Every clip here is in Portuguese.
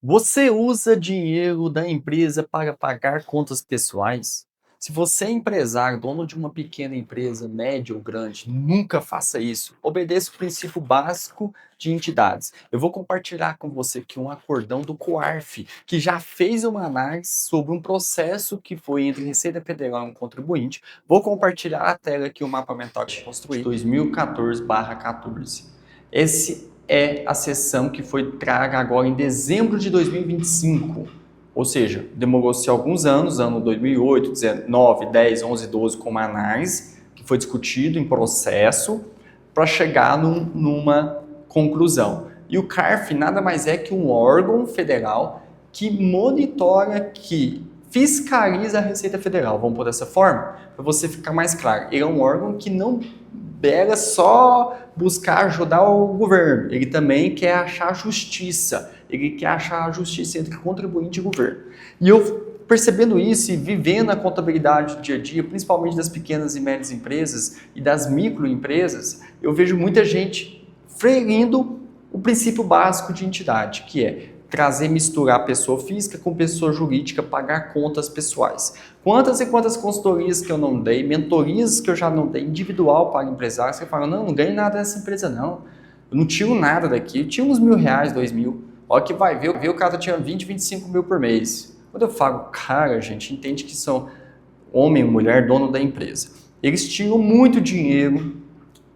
Você usa dinheiro da empresa para pagar contas pessoais? Se você é empresário, dono de uma pequena empresa, média ou grande, nunca faça isso. Obedeça o princípio básico de entidades. Eu vou compartilhar com você aqui um acordão do COARF, que já fez uma análise sobre um processo que foi entre Receita Federal e um contribuinte. Vou compartilhar a tela aqui, o mapa mental que eu construí, 2014/14. Esse é a sessão que foi traga agora em dezembro de 2025. Ou seja, demorou-se alguns anos, ano 2008, 19, 10, 11, 12, com uma análise que foi discutido em processo para chegar numa conclusão. E o CARF nada mais é que um órgão federal que monitora, que fiscaliza a Receita Federal, vamos por dessa forma, para você ficar mais claro. Ele é um órgão que não bela só buscar ajudar o governo, ele também quer achar justiça, ele quer achar a justiça entre contribuinte e governo. E eu percebendo isso e vivendo a contabilidade do dia a dia, principalmente das pequenas e médias empresas e das microempresas, eu vejo muita gente ferindo o princípio básico de entidade, que é trazer, misturar pessoa física com pessoa jurídica, pagar contas pessoais. Quantas e quantas consultorias que eu não dei, mentorias que eu já não dei, individual para empresários, que falam, não ganhei nada dessa empresa não, eu não tiro nada daqui, eu tinha uns R$ 1.000, 2.000, olha que vai ver, o cara tinha 20, 25 mil por mês. Quando eu falo, cara, gente, entende que são homem ou mulher, dono da empresa. Eles tiram muito dinheiro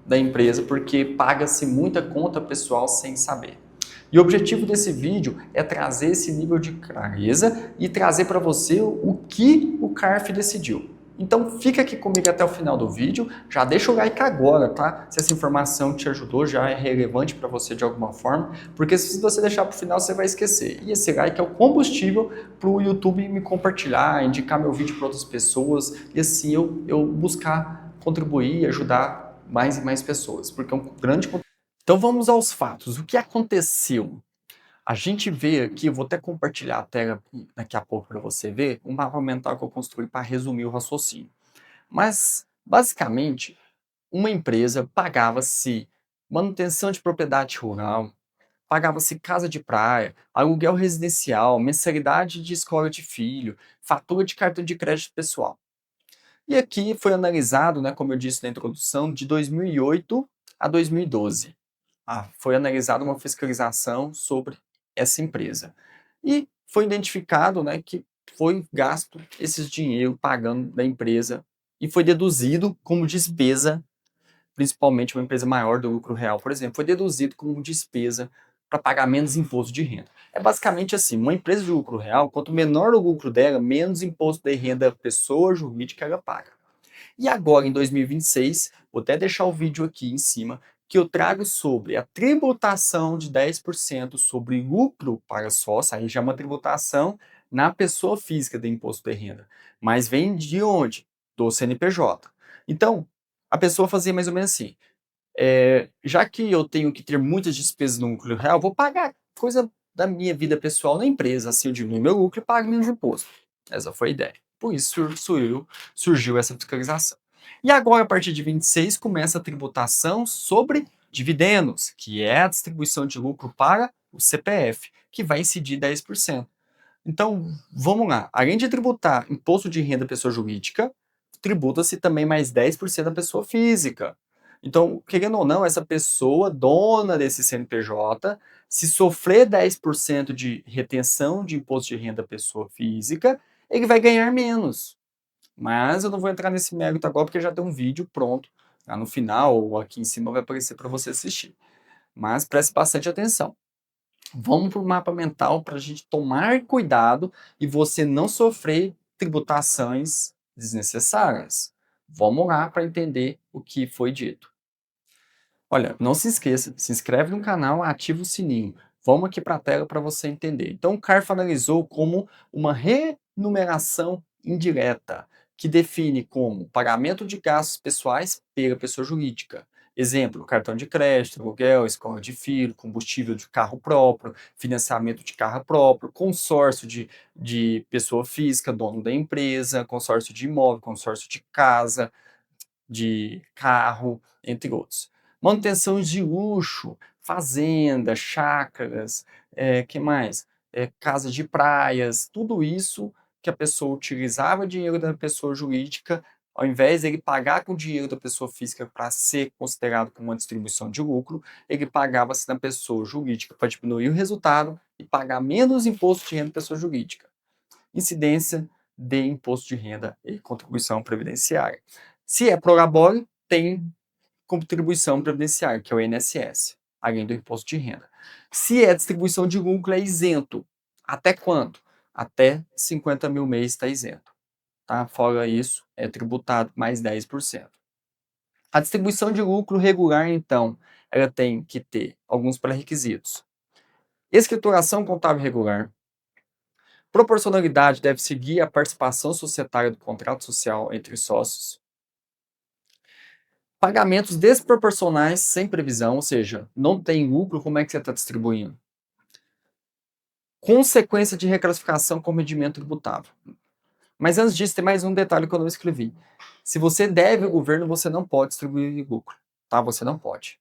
da empresa porque paga-se muita conta pessoal sem saber. E o objetivo desse vídeo é trazer esse nível de clareza e trazer para você o que o CARF decidiu. Então fica aqui comigo até o final do vídeo, já deixa o like agora, tá? Se essa informação te ajudou, já é relevante para você de alguma forma, porque se você deixar para o final você vai esquecer. E esse like é o combustível para o YouTube me compartilhar, indicar meu vídeo para outras pessoas e assim eu buscar contribuir e ajudar mais e mais pessoas, porque é um grande. Então vamos aos fatos. O que aconteceu? A gente vê aqui, eu vou até compartilhar a tela daqui a pouco para você ver, um mapa mental que eu construí para resumir o raciocínio. Mas, basicamente, uma empresa pagava-se manutenção de propriedade rural, pagava-se casa de praia, aluguel residencial, mensalidade de escola de filho, fatura de cartão de crédito pessoal. E aqui foi analisado, né, como eu disse na introdução, de 2008 a 2012. Foi analisada uma fiscalização sobre essa empresa. E foi identificado, né, que foi gasto esses dinheiro pagando da empresa e foi deduzido como despesa, principalmente uma empresa maior do lucro real, por exemplo, foi deduzido como despesa para pagar menos imposto de renda. É basicamente assim, uma empresa de lucro real, quanto menor o lucro dela, menos imposto de renda pessoa jurídica ela paga. E agora, em 2026, vou até deixar o vídeo aqui em cima, que eu trago sobre a tributação de 10% sobre lucro para sócio, aí já é uma tributação na pessoa física do imposto de renda. Mas vem de onde? Do CNPJ. Então, a pessoa fazia mais ou menos assim, já que eu tenho que ter muitas despesas no lucro real, vou pagar coisa da minha vida pessoal na empresa, assim eu diminuo meu lucro e pago menos imposto. Essa foi a ideia. Por isso surgiu essa fiscalização. E agora, a partir de 26, começa a tributação sobre dividendos, que é a distribuição de lucro para o CPF, que vai incidir 10%. Então, vamos lá. Além de tributar imposto de renda pessoa jurídica, tributa-se também mais 10% da pessoa física. Então, querendo ou não, essa pessoa, dona desse CNPJ, se sofrer 10% de retenção de imposto de renda pessoa física, ele vai ganhar menos. Mas eu não vou entrar nesse mérito agora, porque já tem um vídeo pronto. Lá no final, ou aqui em cima, vai aparecer para você assistir. Mas preste bastante atenção. Vamos para o mapa mental para a gente tomar cuidado e você não sofrer tributações desnecessárias. Vamos lá para entender o que foi dito. Olha, não se esqueça, se inscreve no canal, ativa o sininho. Vamos aqui para a tela para você entender. Então, o CARF analisou como uma remuneração indireta, que define como pagamento de gastos pessoais pela pessoa jurídica. Exemplo, cartão de crédito, aluguel, escola de filho, combustível de carro próprio, financiamento de carro próprio, consórcio de pessoa física, dono da empresa, consórcio de imóvel, consórcio de casa, de carro, entre outros. Manutenção de luxo, fazenda, chácaras, que mais? casa de praias, tudo isso que a pessoa utilizava dinheiro da pessoa jurídica, ao invés de ele pagar com o dinheiro da pessoa física para ser considerado como uma distribuição de lucro, ele pagava-se na pessoa jurídica para diminuir o resultado e pagar menos imposto de renda da pessoa jurídica. Incidência de imposto de renda e contribuição previdenciária. Se é pro labore, tem contribuição previdenciária, que é o INSS, além do imposto de renda. Se é distribuição de lucro, é isento. Até quanto? Até 50 mil mês está isento. Tá? Fora isso, é tributado mais 10%. A distribuição de lucro regular, então, ela tem que ter alguns pré-requisitos. Escrituração contábil regular. Proporcionalidade deve seguir a participação societária do contrato social entre sócios. Pagamentos desproporcionais sem previsão, ou seja, não tem lucro, como é que você está distribuindo? Consequência de reclassificação com rendimento tributável. Mas antes disso, tem mais um detalhe que eu não escrevi. Se você deve ao governo, você não pode distribuir lucro, tá? Você não pode.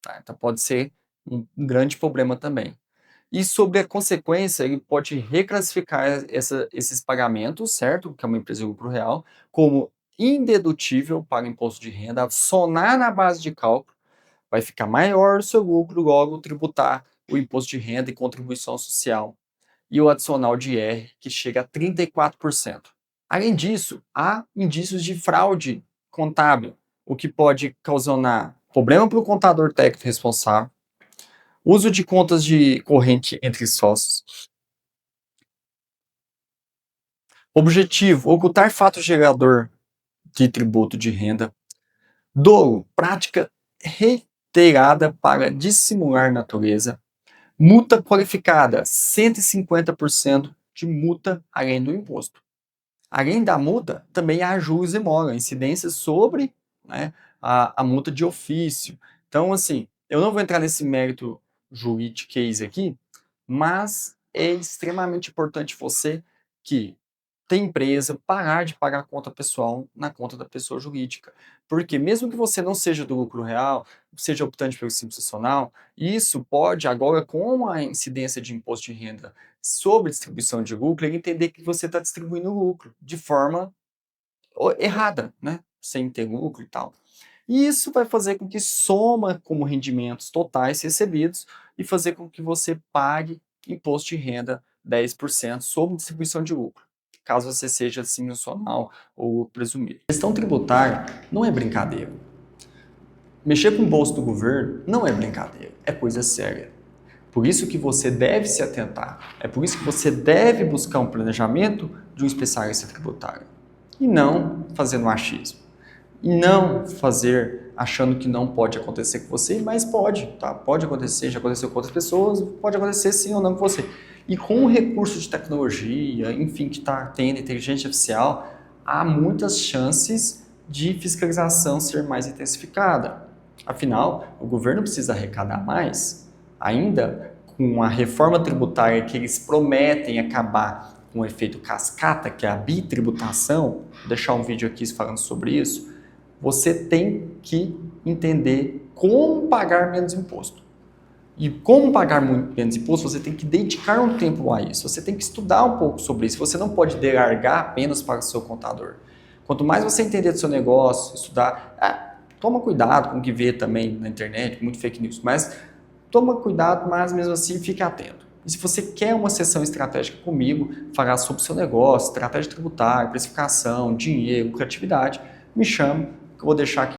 Tá? Então pode ser um grande problema também. E sobre a consequência, ele pode reclassificar esses pagamentos, certo? Que é uma empresa de lucro real, como indedutível para imposto de renda, adicionar na base de cálculo, vai ficar maior o seu lucro, logo tributar o imposto de renda e contribuição social. E o adicional de IR, que chega a 34%. Além disso, há indícios de fraude contábil, o que pode causar problema para o contador técnico responsável, uso de contas de corrente entre sócios. Objetivo: ocultar fato gerador de tributo de renda. Dolo: prática reiterada para dissimular natureza. Multa qualificada: 150% de multa além do imposto. Além da multa, também há juros e mora, incidências sobre, né, a multa de ofício. Então, assim, eu não vou entrar nesse mérito juridiquês aqui, mas é extremamente importante você que tem empresa parar de pagar conta pessoal na conta da pessoa jurídica. Porque mesmo que você não seja do lucro real, seja optante pelo Simples Nacional, isso pode agora, com a incidência de imposto de renda sobre distribuição de lucro, ele entender que você está distribuindo lucro de forma errada, né? Sem ter lucro e tal. E isso vai fazer com que soma como rendimentos totais recebidos e fazer com que você pague imposto de renda 10% sobre distribuição de lucro, caso você seja Simples Nacional ou presumido. Gestão tributária não é brincadeira. Mexer com o bolso do governo não é brincadeira, é coisa séria. Por isso que você deve se atentar, é por isso que você deve buscar um planejamento de um especialista tributário. E não fazendo achismo. E não fazer achando que não pode acontecer com você, mas pode, tá? Pode acontecer, já aconteceu com outras pessoas, pode acontecer sim ou não com você. E com o recurso de tecnologia, enfim, que está tendo inteligência artificial, há muitas chances de fiscalização ser mais intensificada. Afinal, o governo precisa arrecadar mais, ainda com a reforma tributária que eles prometem acabar com o efeito cascata, que é a bitributação, vou deixar um vídeo aqui falando sobre isso, você tem que entender como pagar menos imposto. E como pagar menos imposto, você tem que dedicar um tempo a isso, você tem que estudar um pouco sobre isso, você não pode delargar apenas para o seu contador. Quanto mais você entender do seu negócio, estudar, toma cuidado com o que vê também na internet, muito fake news, mas toma cuidado, mas mesmo assim fique atento. E se você quer uma sessão estratégica comigo, falar sobre o seu negócio, estratégia tributária, precificação, dinheiro, lucratividade, me chame, que eu vou deixar aqui